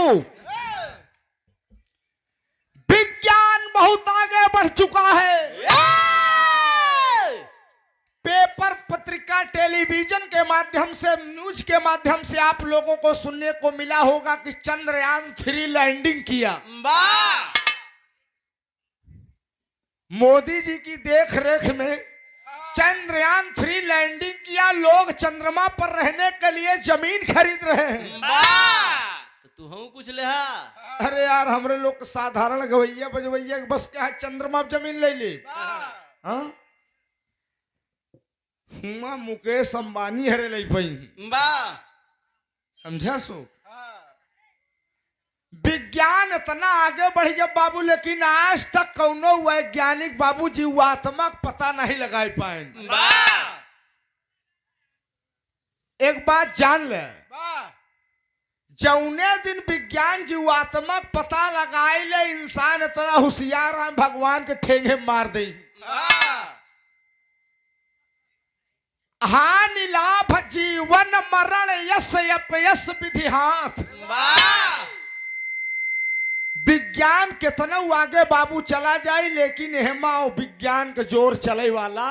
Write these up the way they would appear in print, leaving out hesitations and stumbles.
बाबू, विज्ञान बहुत आगे बढ़ चुका है। पेपर, पत्रिका, टेलीविजन के माध्यम से, न्यूज के माध्यम से आप लोगों को सुनने को मिला होगा कि चंद्रयान 3 लैंडिंग किया। मोदी जी की देख रेख में चंद्रयान 3 लैंडिंग किया। लोग चंद्रमा पर रहने के लिए जमीन खरीद रहे हैं। तो तू हम कुछ ले हा? अरे यार, हमरे लोग साधारण गवैया बजवैया बस क्या है, चंद्रमा पर जमीन ले ली। हाँ, मुकेश अंबानी हरे ले पाई। समझा सो? विज्ञान इतना आगे बढ़ गया बाबू, लेकिन आज तक कौनो वैज्ञानिक बाबू जीवात्मक पता नहीं लगा पाए। एक बात जान ले, जौने दिन विज्ञान जीवात्मक पता लगाए ले, इंसान इतना होशियार है भगवान के ठेंगे मार दे। हानि लाभ जीवन मरण यश अपयश विधि हाथ। विज्ञान कितना आगे बाबू चला जाए, लेकिन हेमा विज्ञान के जोर चले वाला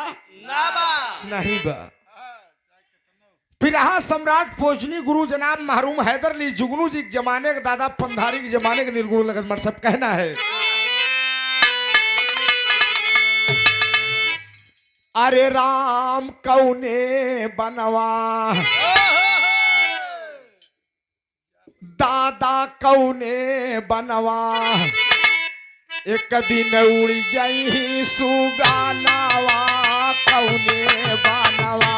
नहीं बा। फिर सम्राट फौजनी गुरु जनाब महरूम हैदर अली जुगनू जी के जमाने के दादा पंधारी के जमाने के निर्गुण लगत मर सब कहना है, अरे राम कौने बनवा, दादा कौने बनवा, एक दिन उड़ जाई सुगानावा कौने बनवा।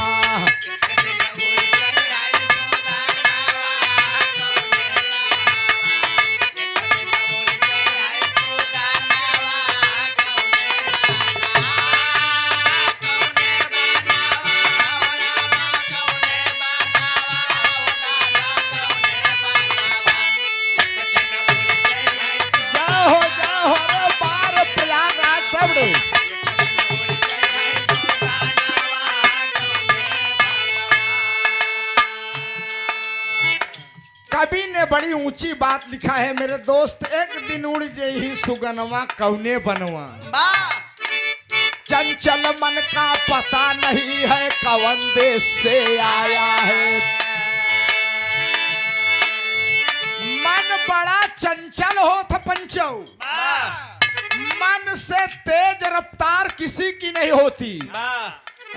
कवि ने बड़ी ऊंची बात लिखा है मेरे दोस्त, एक दिन उड़ जाई सुगनवा कौने बनवा, चंचल मन का पता नहीं है कौन देश से आया है। मन बड़ा चंचल हो था पंचो, मन से तेज रफ्तार किसी की नहीं होती।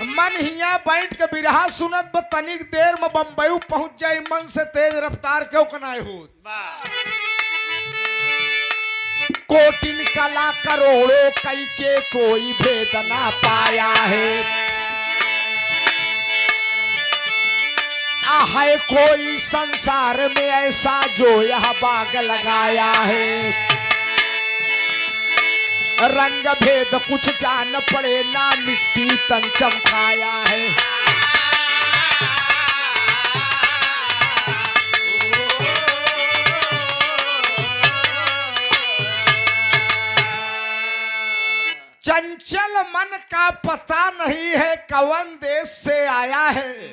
मन हिया बैठ के बिरहा सुनत तनिक देर में बम्बई पहुंच जाए, मन से तेज रफ्तार क्यों कनाए हो। कोटिन कला करोड़ों कई के कोई भेद ना पाया है, है कोई संसार में ऐसा जो यह बाग लगाया है। रंग भेद कुछ जान पड़े ना, मिट्टी तन चमकाया है। चंचल मन का पता नहीं है कौन देश से आया है।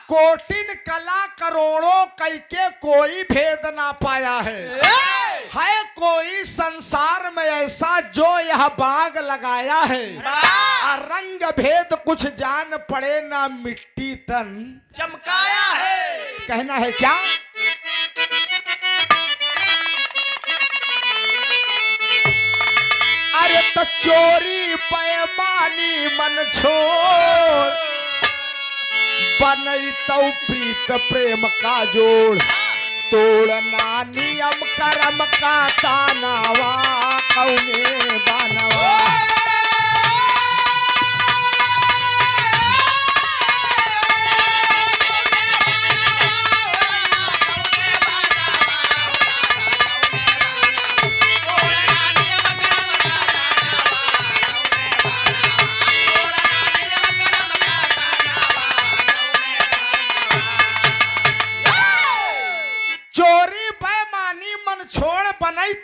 कोटिन कला करोड़ों कई के कोई भेद ना पाया है कोई संसार में ऐसा जो यह बाग लगाया है। रंग भेद कुछ जान पड़े ना, मिट्टी तन चमकाया है। कहना है क्या, अरे तो चोरी बेईमानी मन छोड़, बनई तो प्रीत प्रेम का जोड़, तोड़ना नियम कर्म का तानावा कौने बनवा।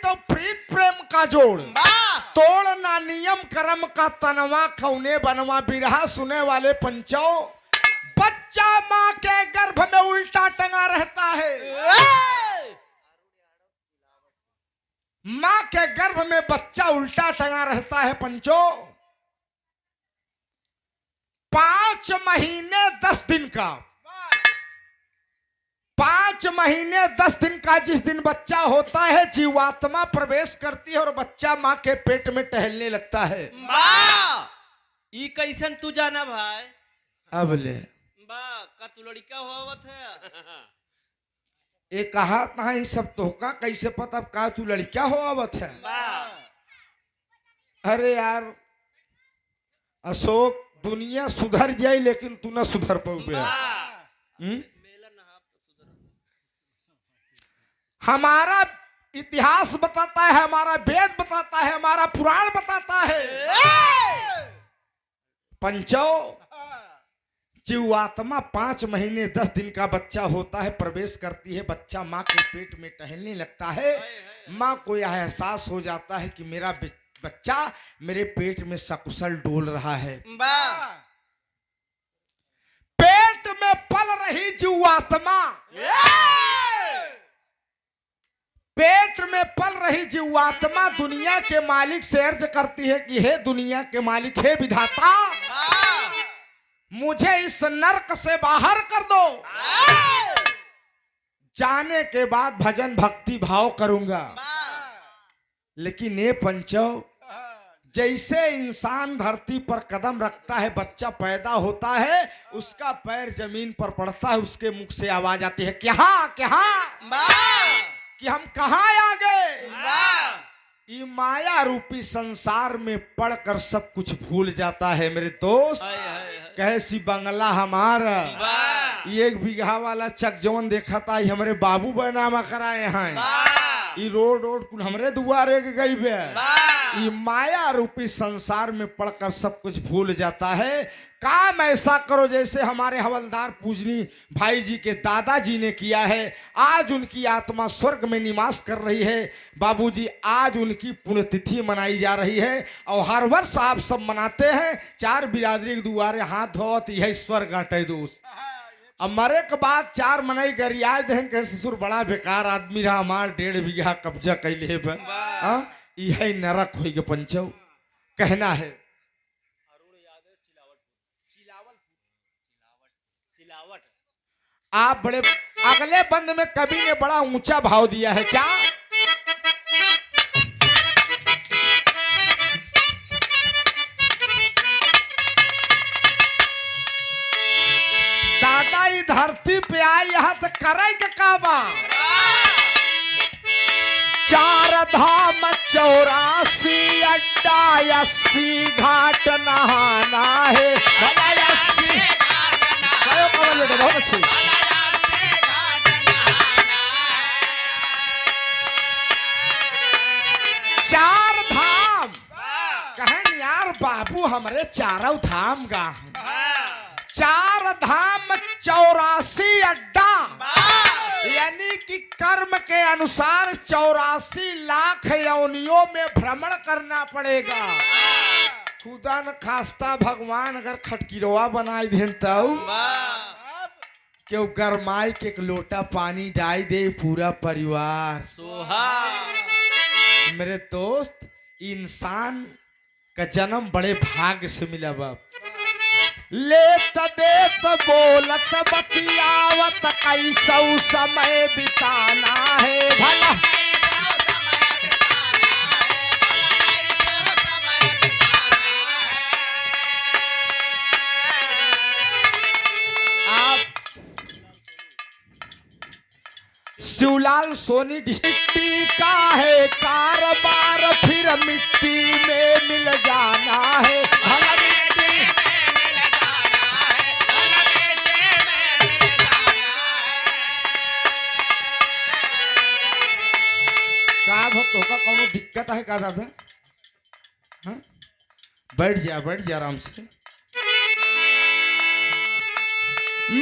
तो प्रीत प्रेम का जोड़, तोड़ना नियम कर्म का तनवा कौने बनवा। बिरहा सुने वाले पंचो, बच्चा माँ के गर्भ में उल्टा टंगा रहता है। गर्भ में बच्चा उल्टा टंगा रहता है पंचो। 5 महीने 10 दिन का, 5 महीने 10 दिन का जिस दिन बच्चा होता है, जीवात्मा प्रवेश करती है और बच्चा माँ के पेट में टहलने लगता है। ई कैसन तू जाना भाई? अब ले का तू लड़का होवत है? ये कहा था ये सब तोहका कैसे पता? अब का तू लड़का होवत है? अरे यार अशोक, दुनिया सुधर जाए लेकिन तू ना सुधर पाओ। हमारा इतिहास बताता है, हमारा वेद बताता है, हमारा पुराण बताता है पंचो, जीवात्मा 5 महीने 10 दिन का बच्चा होता है, प्रवेश करती है, बच्चा माँ के पेट में टहलने लगता है। माँ को यह एहसास हो जाता है कि मेरा बच्चा मेरे पेट में सकुशल डोल रहा है। पेट में पल रही जीवात्मा, पेट में पल रही जीवात्मा दुनिया के मालिक से अर्ज करती है कि हे दुनिया के मालिक, हे विधाता, मुझे इस नरक से बाहर कर दो। जाने के बाद भजन भक्ति भाव करूंगा। लेकिन ये पंचो, जैसे इंसान धरती पर कदम रखता है, बच्चा पैदा होता है, उसका पैर जमीन पर पड़ता है, उसके मुख से आवाज आती है, क्या क्या, कि हम कहाँ आ गए। ये माया रूपी संसार में पढ़कर सब कुछ भूल जाता है मेरे दोस्त। कैसी बंगला हमारा, 1 बीघा वाला चकजौन देखा था, हमारे बाबू बनामा कराए हैं। ये रोड कुल हमरे दुआरे के गई बे। ये माया रूपी संसार में पढ़कर सब कुछ भूल जाता है। काम ऐसा करो जैसे हमारे हवलदार पूजनी भाई जी के दादाजी ने किया है। आज उनकी आत्मा स्वर्ग में निवास कर रही है। बाबूजी, आज उनकी पुण्यतिथि मनाई जा रही है और हर वर्ष आप सब मनाते हैं। 4 बिरादरी के दुआरे हाथ धोत, यही स्वर्ग आटे दोस्त। अब मरे के बाद 4 मनाई गरियाए दें कहे ससुर बड़ा बेकार आदमी रहा, हमार 1.5 बीघा कब्जा कैले बे। यही नरक होई के पंचो कहना है। आप बड़े अगले बंद में कवि ने बड़ा ऊंचा भाव दिया है क्या? दादा ही धरती पे आई यहाँ तो करे के काबा। 4 धाम 84 अड्डा 80 घाट नहाना है। भला 80 बहुत अच्छी। 4 धाम कहें यार बाबू, हमारे 4 धाम गा 4 धाम 84 अड्डा, यानी कि कर्म के अनुसार 84 लाख योनियों में भ्रमण करना पड़ेगा। खुदा न खास्ता भगवान अगर खटकिरवा बनाई दें तब क्यों गरमाई के 1 लोटा पानी डाल दे पूरा परिवार सोहा। मेरे दोस्त, इंसान का जन्म बड़े भाग्य से मिला बाप। लेत देत बोलत बतियावत कैसौ समय बिताना है। भला आप शिवलाल सोनी डिस्ट्रिक्ट का है कारोबार, फिर मिट्टी में मिल जाना है। भला तो का कौनो दिक्कत है का दादा? हाँ? बैठ जा आराम से।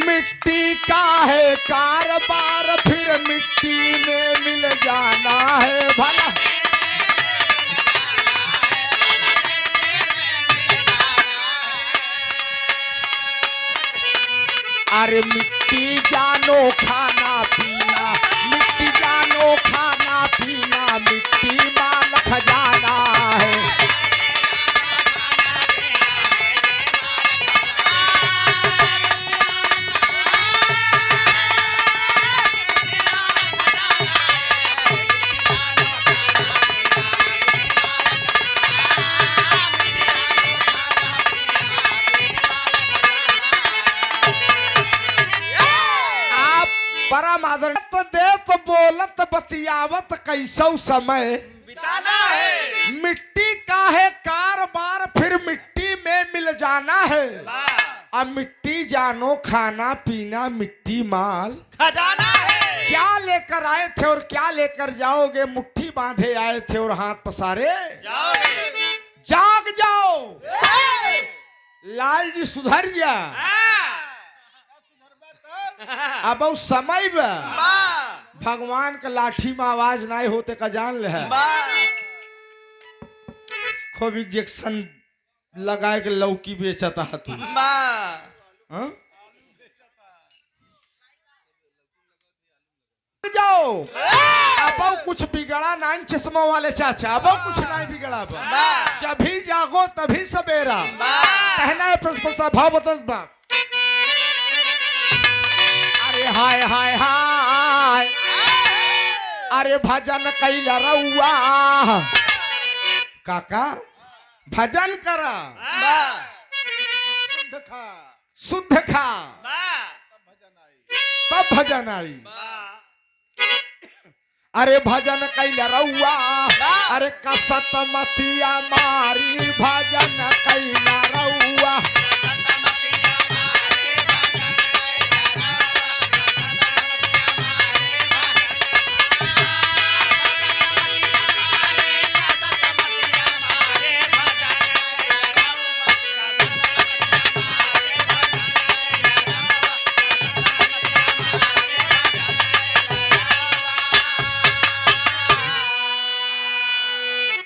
मिट्टी का है कारोबार, फिर मिट्टी में मिल जाना है। भला अरे मिट्टी जानो खाना पीना, मिट्टी जानो खाना पीना, मिट्टी माल खजाना। बतियावत कैसो समय बिताना है। मिट्टी का है कारबार फिर मिट्टी में मिल जाना है। अब मिट्टी जानो खाना पीना मिट्टी माल खजाना है। क्या लेकर आए थे और क्या लेकर जाओगे, मुट्ठी बांधे आए थे और हाथ पसारे जाओगे। जाग जाओ। लाल जी सुधर जा। अब उस समय में भगवान के लाठी में आवाज नहीं होते का जान ले है। खूब इंजेक्शन लगाए के लौकी बेचता है तू। हाँ? जाओ। अब कुछ बिगड़ा ना चश्मा वाले चाचा, अब कुछ नहीं बिगड़ा। जब भी जागो तभी सवेरा। कहना है प्रश्न भाव बदल बा। अरे हाय हाय हाय, अरे भजन कैला रउआ काका, भजन करा शुद्ध खा तब भजन आई। अरे भजन कैला रउआ, अरे कसत मतिया मारी भजन कैला रउआ।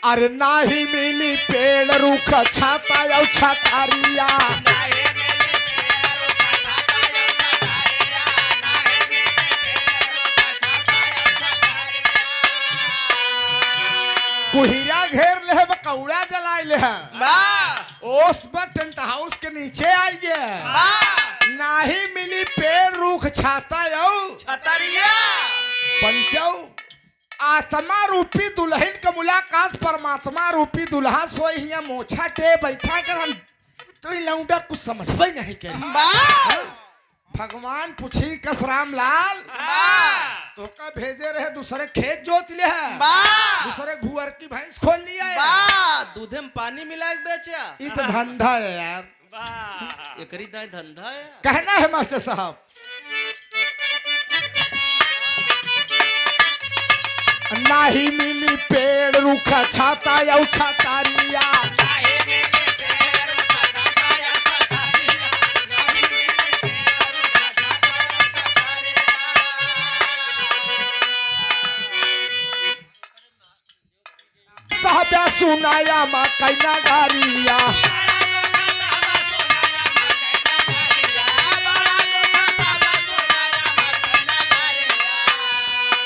अरे नाही मिली पेड़ रूख छाता या छातारिया। कुहिरा घेर ले कौड़ा जलाए ले ओस पर टेंट हाउस के नीचे आई गया। नाही मिली पेड़ रूख छाता या छतरिया। पंचौ आत्मा रूपी दुल्हन का मुलाकात परमात्मा रूपी दुल्हा सोई हिया मोछा टे बैठा कर हम तो लौंडा कुछ समझबे नहीं के। भगवान पूछी कसराम लाल तो का भेजे रहे दूसरे खेत जोत ले है, दूसरे भुअर की भैंस खोल लिया, दूधे में पानी मिला के बेचा। ये तो धंधा है यार, एकरी दाई धंधा है। कहना है मास्टर साहब। नाही मिली पेड़ रूखा छाता या छातारिया। साहब्या सुनाया मा कैना गारिया।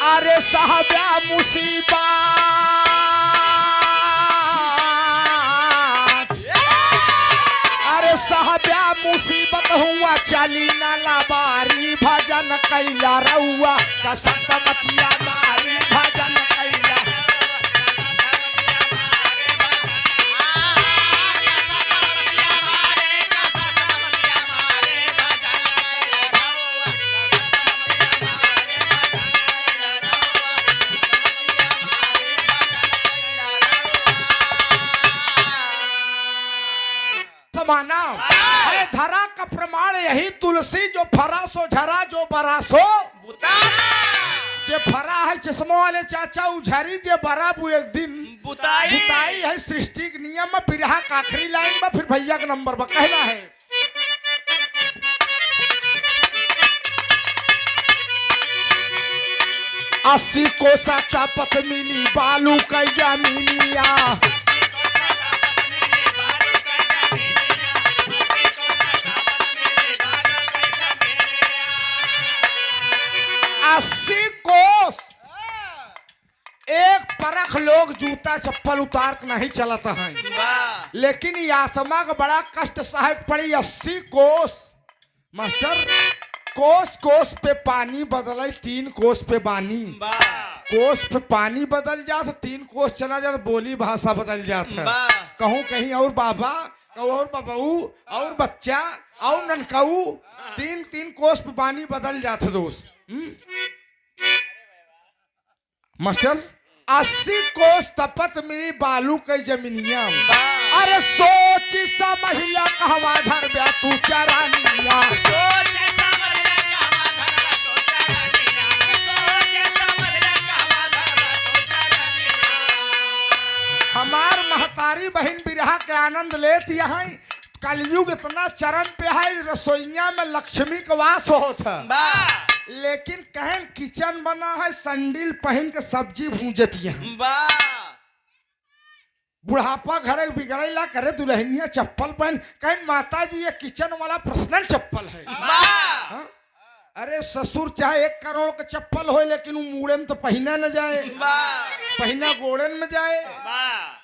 अरे साहब्या मुसीबत, अरे साहब्या मुसीबत हुआ चली ना लाबारी भजन कैला रउआ। कसत मतिया मारी भजन कैला। समाना है धरा का प्रमाण यही तुलसी, जो फरा सो झरा जो बरा सो जे फरा है चश्मा वाले चाचा उझरी जे बरा बु एक दिन बुताई है। सृष्टि के नियम में बिरहा का आखिरी लाइन में फिर भैया का नंबर पर कहना है। अस्सी कोसा का पत मिली बालू कैया मिलिया। 80 कोस एक परख लोग जूता चप्पल उतार के नहीं चलता है, लेकिन ये आत्मा का बड़ा कष्ट सहायक पड़ी। 80 कोस मास्टर, कोस कोस पे पानी बदले 3 कोस पे बानी। कोस पे पानी बदल जाता 3 कोस चला जाता बोली भाषा बदल जाता। कहूँ कहीं और बाबा, कहूँ और बबू और बच्चा और ननकाऊ, 3 कोस पे पानी बदल जाता दोस्त। मास्टर 80 कोस तपत मेरी बालू के जमीनिया। अरे सोच समझ ला कहवा धर ब्या तू चरानिया। हमार महतारी बहन बिरहा के आनंद लेत यहाँ। कलयुग इतना चरम पे है, रसोईया में लक्ष्मी का वास होता है, लेकिन कहन किचन बना है संडील पहन के सब्जी भूंजती है। बुढ़ापा घरे बिगड़ेला करे दुल्हनिया चप्पल पहन, कहन माता जी ये किचन वाला पर्सनल चप्पल है। हाँ? अरे ससुर चाहे 1 करोड़ का चप्पल हो, लेकिन वो मूड़े में तो पहना न जाए, पहना गोड़न में जाए।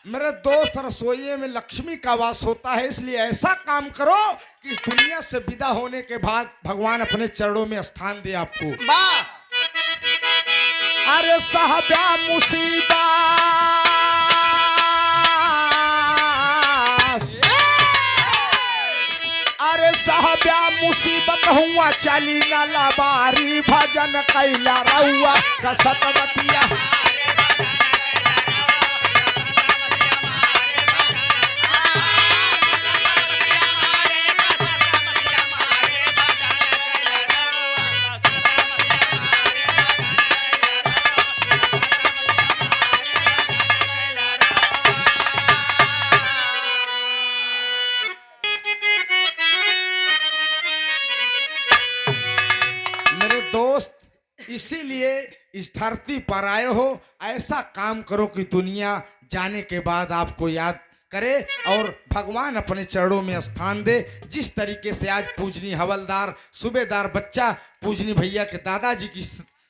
मेरे दोस्त रसोई में लक्ष्मी का वास होता है, इसलिए ऐसा काम करो कि इस दुनिया से विदा होने के बाद भगवान अपने चरणों में स्थान दे आपको। अरे साहब्या मुसीबत, अरे साहब्या मुसीबत हुआ चली न लबारी, भजन कैला रहुआ कसतवतिया। इसीलिए इस धरती पर आए हो, ऐसा काम करो कि दुनिया जाने के बाद आपको याद करे और भगवान अपने चरणों में स्थान दे। जिस तरीके से आज पूजनी हवलदार सूबेदार बच्चा पूजनी भैया के दादाजी की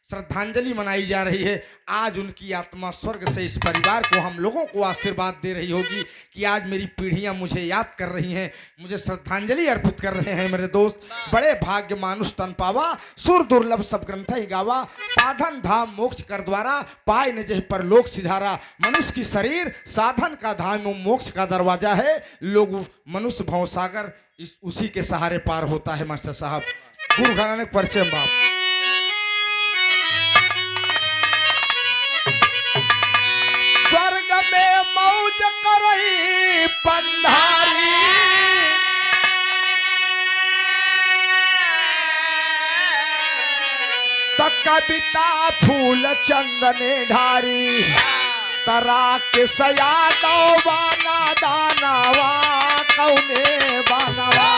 श्रद्धांजलि मनाई जा रही है, आज उनकी आत्मा स्वर्ग से इस परिवार को, हम लोगों को आशीर्वाद दे रही होगी कि आज मेरी पीढ़ियां मुझे याद कर रही हैं, मुझे श्रद्धांजलि अर्पित कर रहे हैं। मेरे दोस्त, बड़े भाग्य मानुष तन पावा, सुर दुर्लभ सब ग्रंथ ही गावा, साधन धाम मोक्ष कर द्वारा, पाए न जहि पर लोक सिधारा। मनुष्य की शरीर साधन का धाम मोक्ष का दरवाजा है, लोग मनुष्य भव सागर उसी के सहारे पार होता है। मास्टर साहब गुरु घराने परिचय बाप। स्वर्ग में मौज करई पंधारी, त कविता फूल चंदने ढारी, तरा के सया वाना दानवा कौने बानवा।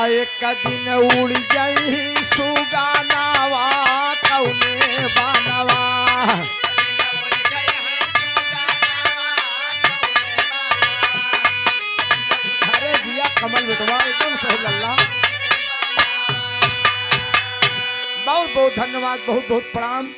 एक दिन उड़ जाई सुगानावा कौने बानवा। अरे दिया कमल बेटवा एकदम सही लल्ला। बहुत बहुत धन्यवाद, बहुत बहुत प्रणाम।